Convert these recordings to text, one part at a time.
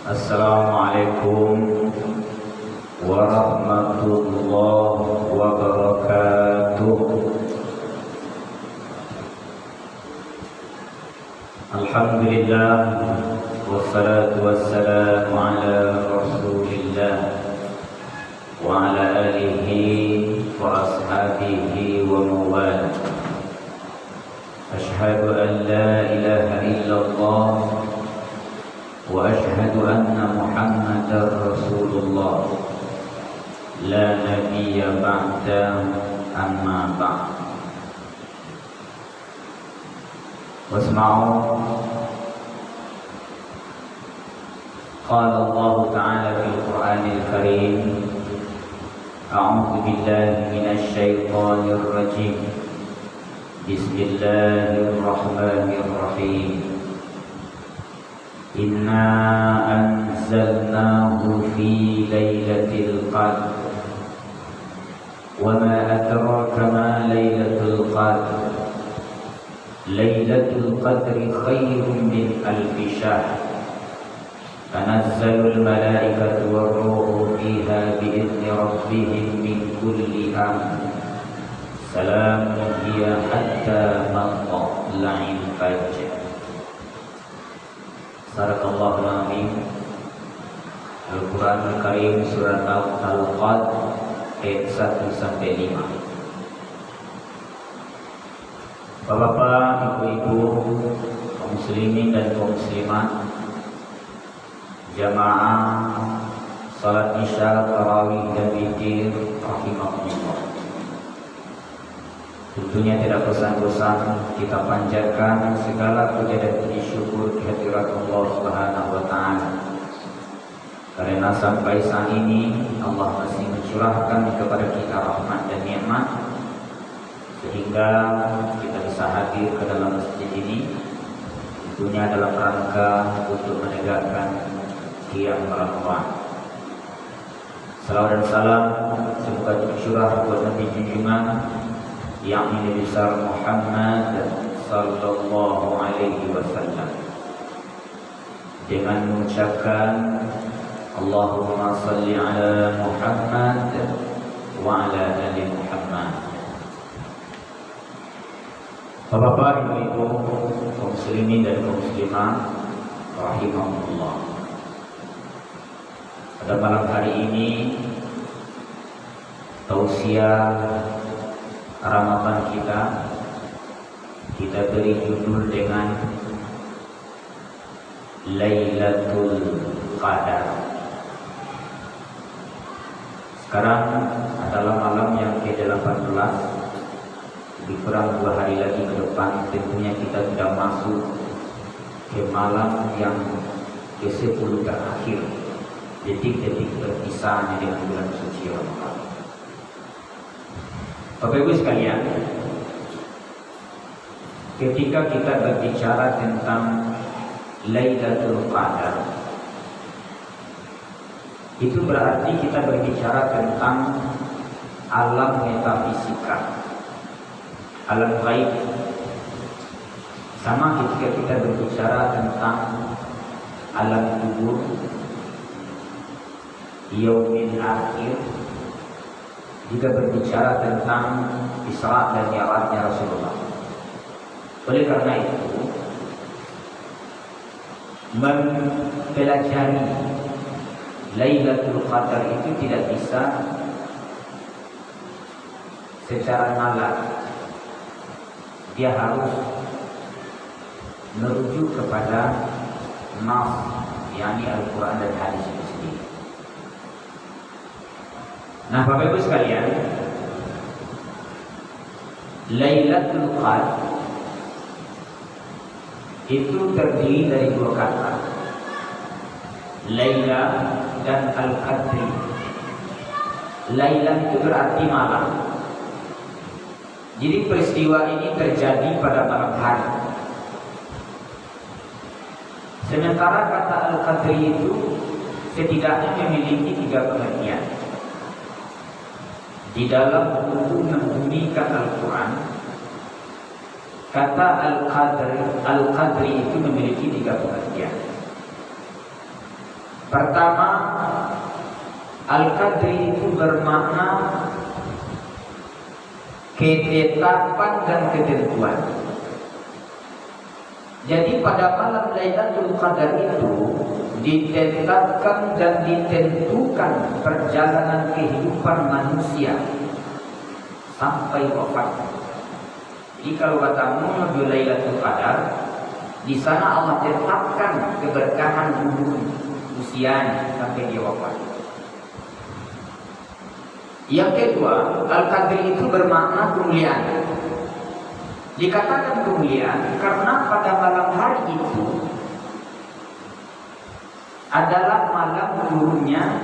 Assalamualaikum warahmatullahi wabarakatuh. Alhamdulillah, wassalatu wassalamu ala rasulillah wa ala alihi wa ashabihi wa mawala. Ashhadu an la ilaha illallah wa ashhadu anna Muhammadar Rasulullah la nabiyya ba'da amma ba'd. Wasma'u qala Allah ta'ala fil Qur'anil Karim a'udzu billahi minasy syaithanir rajim. Bismillahirrahmanirrahim. Inna anzalnahu fi lailatul qadr wa ma adraka ma lailatul qadr. Lailatul qadri khairun min alfi syahr. Tanazzalul malaikatu war-ruhu fiha bi'izni rabbihim min kulli amr. Salamun hiya hatta matla'il fajr. Sadaqallahul azim. Al-Quranul Karim surat Al-Qad ayat 1 sampai 5. Bapak-bapak, ibu-ibu, kaum muslimin dan kaum muslimat, jamaah salat isya, tarawih dan witir rahimakumullah. Tentunya tidak bosan-bosan kita panjatkan segala puja dan puji syukur kehadirat Allah Subhanahu wa taala. Karena sampai saat ini Allah masih mencurahkan kepada kita rahmat dan nikmat sehingga kita bisa hadir ke dalam masjid ini, tentunya dalam rangka untuk menegakkan qiyam Ramadan. Salawat dan salam semoga tercurah buat Nabi junjungan yang Nabi besar Muhammad sallallahu alaihi wasallam, dengan mengucapkan Allahumma salli ala Muhammad wa ala ali Muhammad. Bapak-bapak, ibu-ibu, kaum muslimin dan kaum muslimat rahimahumullah. Pada malam hari ini tausiah Ramadan kita beri judul dengan Lailatul Qadar. Sekarang adalah malam yang ke-18, lebih kurang 2 hari lagi ke depan tentunya kita sudah masuk ke malam yang ke-10 terakhir, detik-detik berpisahnya dengan bulan suci Ramadan. Bapak Ibu sekalian, ketika kita berbicara tentang Lailatul Qadar, itu berarti kita berbicara tentang alam metafisika, alam gaib. Sama ketika kita berbicara tentang alam kubur, yaumil akhir, juga berbicara tentang Isra dan Mi'rajnya Rasulullah. Oleh karena itu, mempelajari Lailatul Qadar itu tidak bisa secara nalar. Dia harus merujuk kepada nas, yakni Al-Quran dan hadis itu sendiri. Nah, Bapak Ibu sekalian, Lailatul Qadar itu terdiri dari 2 kata, Laila dan Al-Qadri. Laila itu berarti malam. Jadi peristiwa ini terjadi pada malam hari. Sementara kata Al-Qadri itu setidaknya memiliki 3 pengertian. Di dalam buku membunyikan Al-Quran, kata Al-Qadri itu memiliki 3 pengertian. Pertama, Al-Qadri itu bermakna ketetapan dan ketentuan. Jadi pada malam Lailatul Qadar itu ditetapkan dan ditentukan perjalanan kehidupan manusia sampai wafat. Jadi kalau kata menuju Lailatul Qadar, di sana Allah tetapkan keberkahan umur usianya sampai dia wafat. Yang kedua, Al-Qadri itu bermakna kemuliaan. Dikatakan kemuliaan karena pada malam hari itu adalah malam turunnya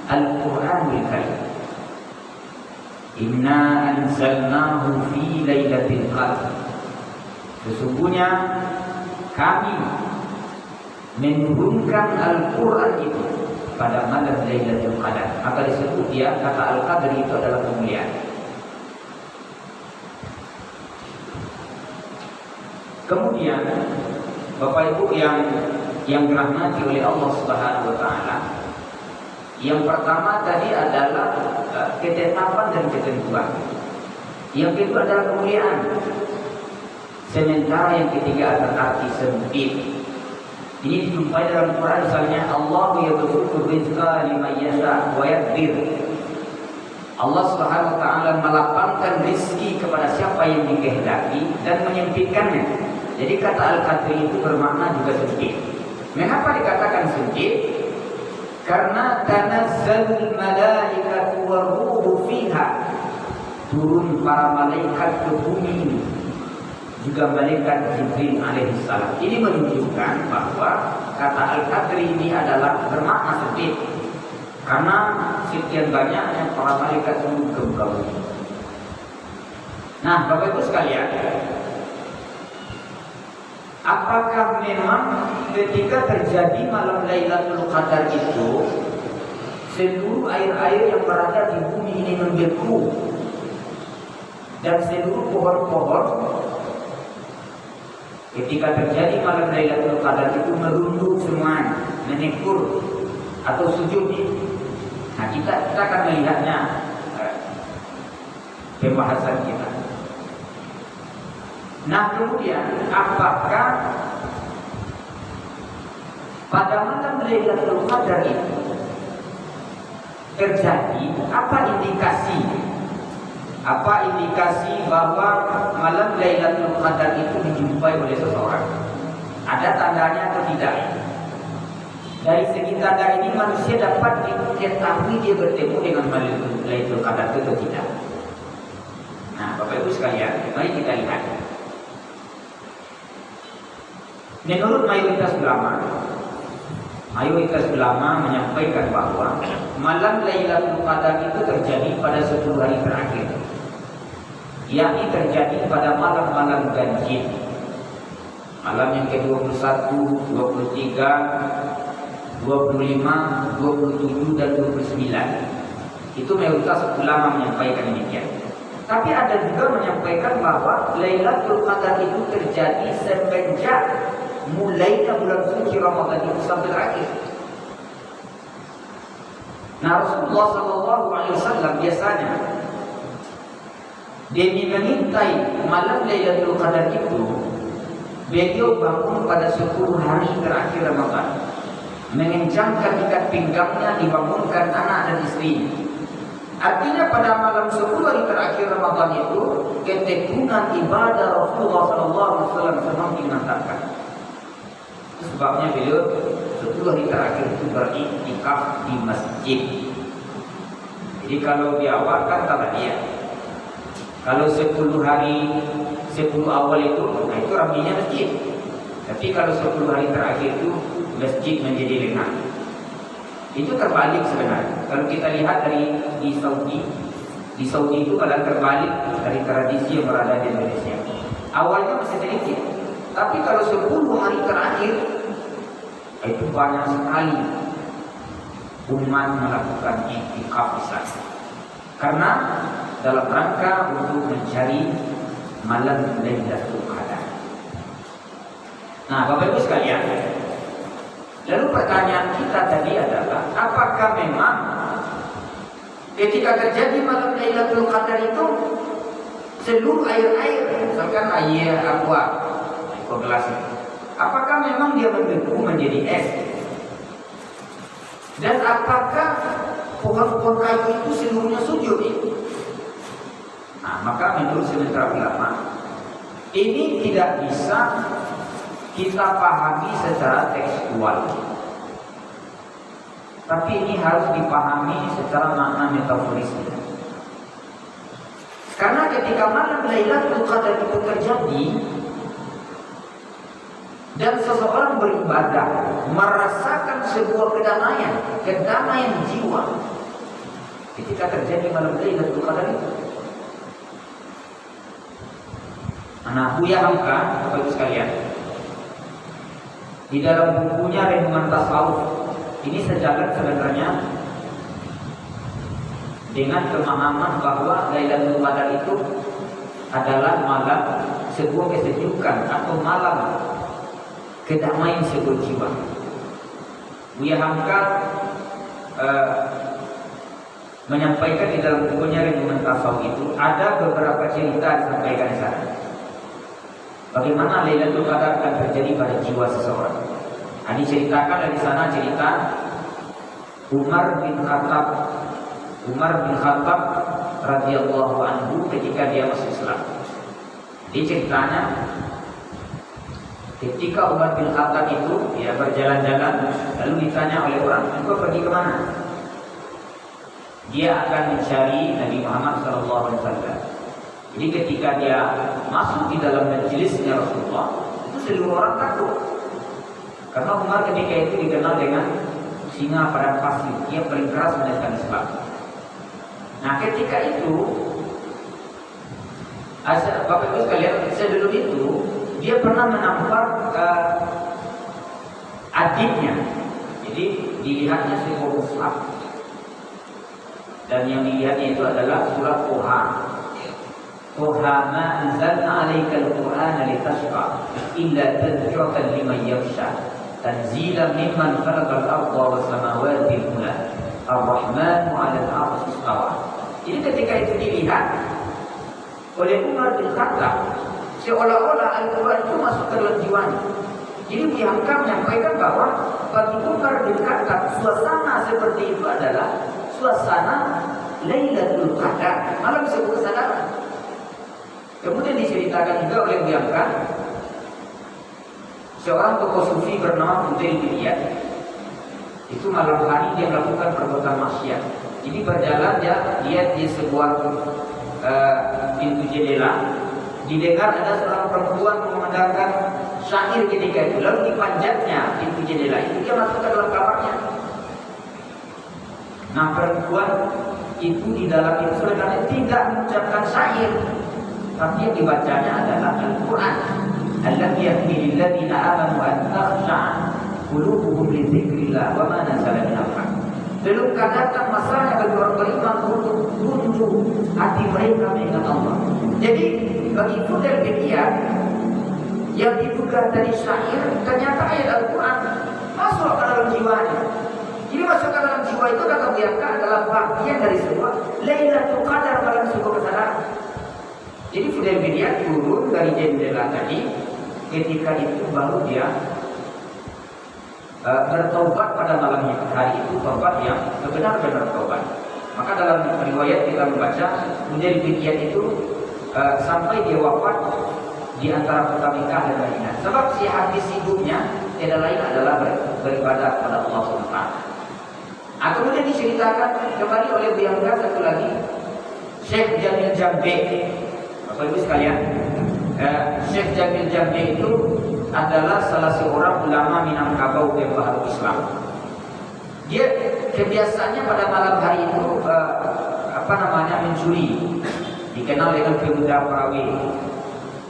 Al-Qur'anul Karim. Inna anzalnahu fi lailatul qadr. Sesungguhnya kami menurunkan Al-Qur'an itu pada malam Lailatul Qadar. Maka disebut dia kata Al-Qadr itu adalah kemuliaan. Kemudian Bapak Ibu yang dirahmati oleh Allah Subhanahu wa taala, yang pertama tadi adalah ketetapan dan ketentuan. Yang kedua adalah kemuliaan. Sementara yang ketiga berarti sempit. Ini dijumpai dalam Quran, misalnya Allah yabsutu rizqa liman yasha wa yaqdir. Allah Subhanahu wa taala melapangkan rezeki kepada siapa yang dikehendaki dan menyempitkannya. Jadi kata Al-Qadri itu bermakna juga sempit. Mengapa dikatakan sempit? Karena tanazzalul malaikatu waruhu fiha. Turun para malaikat ke bumi ini. Juga malaikat Jibril alaihissalam. Ini menunjukkan bahwa kata Al-Qadri ini adalah bermakna sempit. Karena sekian banyaknya para malaikat turun ke bumi. Nah, Bapak Ibu sekalian, apakah memang ketika terjadi malam Lailatul Qadar itu seluruh air-air yang berada di bumi ini membeku dan seluruh pohon-pohon ketika terjadi malam Lailatul Qadar itu merunduk semua, menekur atau sujud? Nah, kita akan melihatnya pembahasan kita. Nah, kemudian apakah pada malam Lailatul Qadar itu terjadi apa indikasi? Apa indikasi bahwa malam Lailatul Qadar itu dijumpai oleh seseorang? Ada tandanya atau tidak? Dari segi tanda ini manusia dapat diketahui dia bertemu dengan malam Lailatul Qadar atau tidak. Nah, Bapak Ibu sekalian, mari kita lihat. Menurut mayoritas ulama menyampaikan bahwa malam Lailatul Qadar itu terjadi pada 10 hari terakhir, yakni terjadi pada malam-malam ganjil, malam yang ke-21, 23, 25, 27 dan 29. Itu mayoritas ulama menyampaikan demikian. Tapi ada juga menyampaikan bahwa Lailatul Qadar itu terjadi semenjak mulainya bulan suci Ramadan itu sampai terakhir. Nah, Rasulullah SAW biasanya demi mengintai malam Lailatul Qadar itu, beliau bangun pada 10 hari terakhir Ramadan, mengencangkan ikat pinggangnya, dibangunkan anak dan istri. Artinya pada malam 10 hari terakhir Ramadan itu ketekunan ibadah Rasulullah SAW semakin mantapkan. Sebabnya beliau 10 hari terakhir itu beriktikaf di masjid. Jadi kalau di awal kan dia, kalau 10 hari 10 awal itu, nah itu ramainya masjid. Tapi kalau 10 hari terakhir itu masjid menjadi lengang. Itu terbalik sebenarnya. Kalau kita lihat di Saudi itu kadang terbalik dari tradisi yang berada di Indonesia. Awalnya masih sedikit, tapi kalau 10 hari terakhir itu banyak sekali umat melakukan i'tikaf di sana. Karena dalam rangka untuk mencari malam Lailatul Qadar. Nah, Bapak Ibu sekalian, Lalu pertanyaan kita tadi adalah, apakah memang ketika terjadi malam Lailatul Qadar itu seluruh air, misalkan air aqua gelas, apakah memang dia membeku menjadi es? Dan apakah pohon-pohon kayu itu seluruhnya sujud? Nah, maka menurut sementara ulama, ini tidak bisa kita pahami secara tekstual, tapi ini harus dipahami secara makna metaforisnya. Karena ketika malam Lailatul Qadar itu terjadi dan seseorang beribadah merasakan sebuah kedamaian jiwa ketika terjadi malam Lailatul Qadar itu. Nah, Buya Hamka, Bapak Ibu sekalian, di dalam bukunya Renungan Tasawuf, ini sejalan sebenarnya dengan pemahaman bahwa Lailatul Qadar itu adalah malam sebuah kesejukan atau malam kedamaian sebuah jiwa. Buya Hamka menyampaikan di dalam bukunya Renungan Tasawuf itu ada beberapa cerita disampaikan di sana. Bagaimana Lailatul Qadar akan terjadi pada jiwa seseorang. Nah, diceritakan dari sana cerita Umar bin Khattab radhiyallahu anhu ketika dia masuk Islam. Di ceritanya ketika Umar bin Khattab itu dia berjalan-jalan, lalu ditanya oleh orang, "Engkau pergi kemana?" Dia akan mencari Nabi Muhammad SAW. Jadi ketika dia masuk di dalam majelisnya Rasulullah, itu seluruh orang takut. Karena Umar ketika itu dikenal dengan singa padang pasir, dia paling keras menentang Islam. Nah, ketika itu Bapak Ibu sekalian, sebelum itu dia pernah menampar adiknya. Jadi dilihatnya sebuah mushaf, dan yang dilihatnya itu adalah surat Toha. Toha ma anzalna 'alaikal Qur'ana litashqa illa tadhkiratan liman yakhsha tanzilan mimman khalaqal arda was samawati al-ula ar-rahmanu 'alal 'arsy istawa. Jadi ketika itu dilihat oleh Umar bin Khattab, seolah-olah Al-Quran itu masuk ke dalam jiwanya. Jadi Buya Hamka menyampaikan bahwa bagi Umar bin Khattab, suasana seperti itu adalah suasana Lailatul Qadar, malam sebuah kesadaran. Kemudian diceritakan juga oleh Buya Hamka, seorang tokoh sufi bernama Fudail bin Iyad, itu malam hari dia melakukan perbuatan maksiat. Jadi berjalan dia lihat di sebuah pintu jendela, didengar ada seorang perempuan memandangkan syair ketika itu, lalu dipanjatnya pintu jendela itu, dia masuk ke dalam kamarnya. Nah, perempuan itu di dalam itu sebenarnya tidak mengucapkan syair, tapi yang dibacanya adalah Al-Quran. Alladzi yahdi lil ladzina amanu an takhsha'a qulubuhum li dzikrillah wa ma nazala minal haqq. Belum datang masanya bagi orang beriman untuk tunduk hati mereka mengingat Allah. Jadi bagi Fudail bin Iyad yang diduga dari syair, ternyata ayat Al-Quran masuk ke dalam jiwanya. Jadi masuk ke dalam jiwa itu kata Buya Hamka adalah bagian dari sebuah Lailatul Qadar, dalam sebuah kesadaran. Jadi Fudail bin Iyad turun dari jendela tadi, ketika itu baru dia bertaubat pada malam hari itu, taubat yang benar-benar taubat. Maka dalam riwayat kita membaca Fudail bin Iyad itu sampai dia wafat di antara kota Mekah dan Madinah. Sebab si habis hidupnya tidak lain adalah beribadah kepada Allah SWT. Kemudian diceritakan kembali oleh Buya Hamka satu lagi, Syekh Jamil Jambe. Bapak Ibu sekalian, Syekh Jamil Jambe itu adalah salah seorang ulama Minangkabau yang baru Islam. Dia kebiasaannya pada malam hari itu mencuri, dikenal dengan pemuda perawi.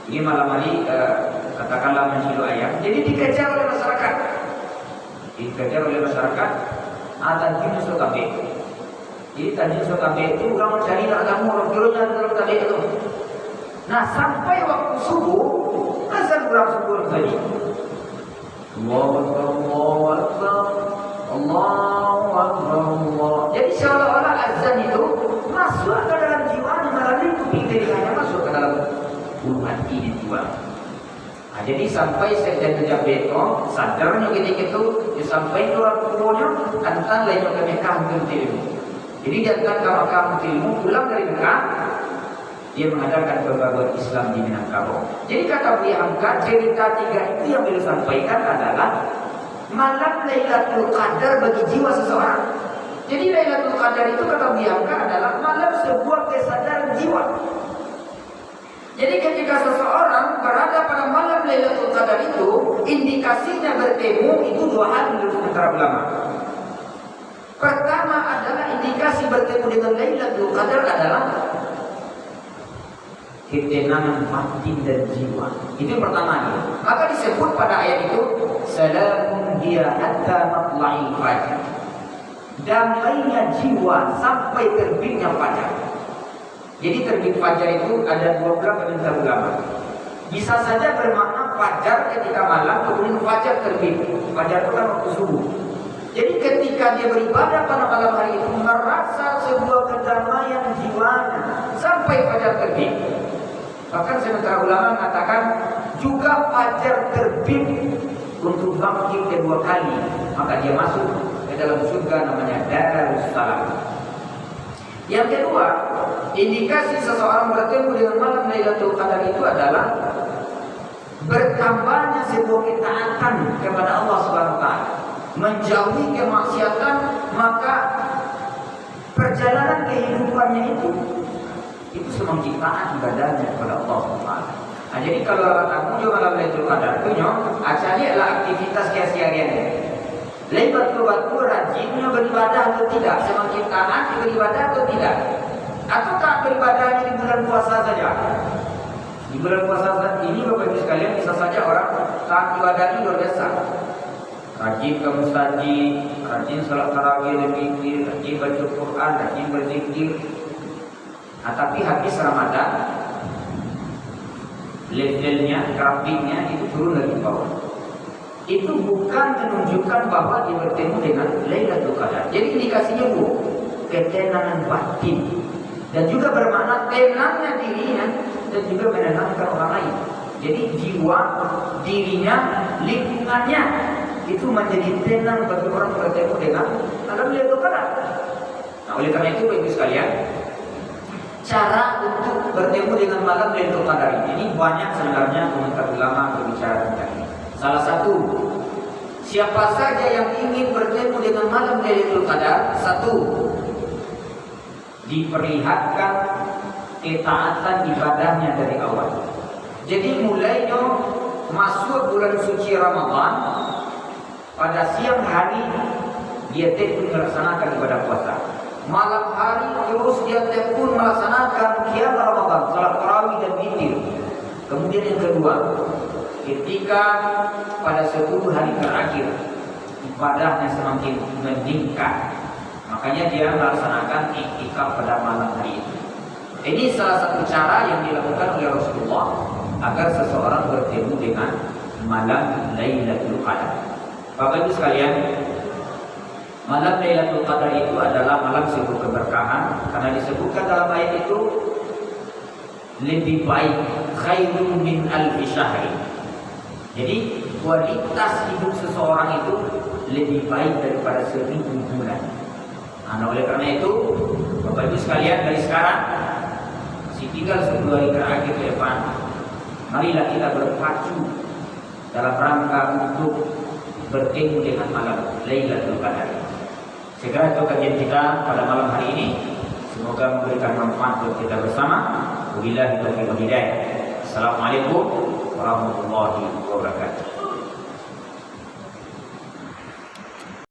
Ini malam hari katakanlah mencuri ayam. Jadi dikejar oleh masyarakat. Tanjung Sokabe. Jadi Tanjung Sokabe itu orang mencari kamu orang kilonya dalam tabe itu. Nah, sampai waktu subuh, azan kurang subuh tadi. Allahu Akbar, hati dijual. Nah, jadi sampai saya jadi beto, sadarnya ketika itu, ya sampai orang tuanya, antan lain yang kami kamu ilmu. Jadi datang ke Mekah ilmu, pulang dari Mekah, dia mengadakan pembaruan Islam di Minangkabau. Jadi kata Buya Hamka, cerita 3 itu yang beliau sampaikan adalah malam Lailatul Qadar bagi jiwa seseorang. Jadi Lailatul Qadar itu kata Buya Hamka adalah malam sebuah kesadaran jiwa. Jadi ketika seseorang berada pada malam Lailatul Qadar itu, indikasinya bertemu itu 2 hal menurut para ulama. Pertama adalah indikasi bertemu dengan Lailatul Qadar adalah ketenangan batin dan jiwa. Itu yang pertama. Maka disebut pada ayat itu, salamun dia hatta matla'il fajar. Damainya jiwa sampai terbitnya fajar. Jadi terbit fajar itu ada 12 pendapat ulama. Bisa saja bermakna fajar ketika malam, kemudian fajar terbit. Fajar itu kan waktu subuh. Jadi ketika dia beribadah pada malam hari itu, merasa sebuah kedamaian jiwanya sampai fajar terbit. Bahkan sementara ulama mengatakan juga fajar terbit untuk bangkit kedua kali, maka dia masuk ke dalam surga namanya Darussalam. Yang kedua, indikasi seseorang bertemu dengan malam Lailatul Qadar itu adalah bertambahnya sebuah ketaatan kepada Allah Subhanahu wa taala, menjauhi kemaksiatan, maka perjalanan kehidupannya itu semakin taat ibadahnya kepada Allah Subhanahu wa taala. Nah, jadi kalau kamu juga malam Lailatul Qadar punya, acaranya adalah aktivitas kesehariannya. Lain betul-betul rajinnya beribadah atau tidak, semakin taat beribadah atau tidak, atau tak beribadahnya di bulan puasa saja. Di bulan puasa ini Bapak Ibu sekalian bisa saja orang taat ibadahnya luar biasa, rajin ke masjid, rajin salat tarawih dan zikir, rajin baca Quran, rajin berzikir. Nah, tapi habis Ramadan levelnya, grafiknya itu turun lagi ke bawah. Itu bukan menunjukkan bahwa dia bertemu dengan Lailatul Qadar. Jadi indikasinya ketenangan batin dan juga bermakna tenangnya dirinya dan juga menenangkan orang lain. Jadi jiwa, dirinya, lingkungannya itu menjadi tenang bagi orang bertemu dengan malam Lailatul Qadar. Nah, oleh karena itu Bapak Ibu sekalian, cara untuk bertemu dengan malam Lailatul Qadar ini banyak sebenarnya komentar ulama berbicara tentang ini. Salah satu, siapa saja yang ingin bertemu dengan malam Lailatul Qadar, satu, diperlihatkan ketaatan ibadahnya dari awal. Jadi mulainya masuk bulan suci Ramadan, pada siang hari dia tekun melaksanakan ibadah puasa. Malam hari terus dia tekun melaksanakan qiyam Ramadan, salat tarawih dan witir. Kemudian yang kedua, ketika pada 10 hari terakhir ibadahnya semakin meningkat, makanya dia melaksanakan iktikaf pada malam hari itu. Ini salah satu cara yang dilakukan oleh Rasulullah agar seseorang bertemu dengan malam Lailatul Qadar. Bapak Ibu sekalian, malam Lailatul Qadar itu adalah malam sebuah keberkahan karena disebutkan dalam ayat itu lebih baik khairun min alfi syahri. Jadi kualitas hidup seseorang itu lebih baik daripada 1000 bulan. Nah, oleh karena itu Bapak Ibu sekalian, dari sekarang masih tinggal 10 hari terakhir ke depan, marilah kita berpacu dalam rangka untuk bertemu dengan malam Lailatul Qadar. Segera itu kajian kita pada malam hari ini, semoga memberikan manfaat untuk kita bersama. Wabillahi taufiq wal hidayah. Assalamualaikum warahmatullahi wabarakatuh.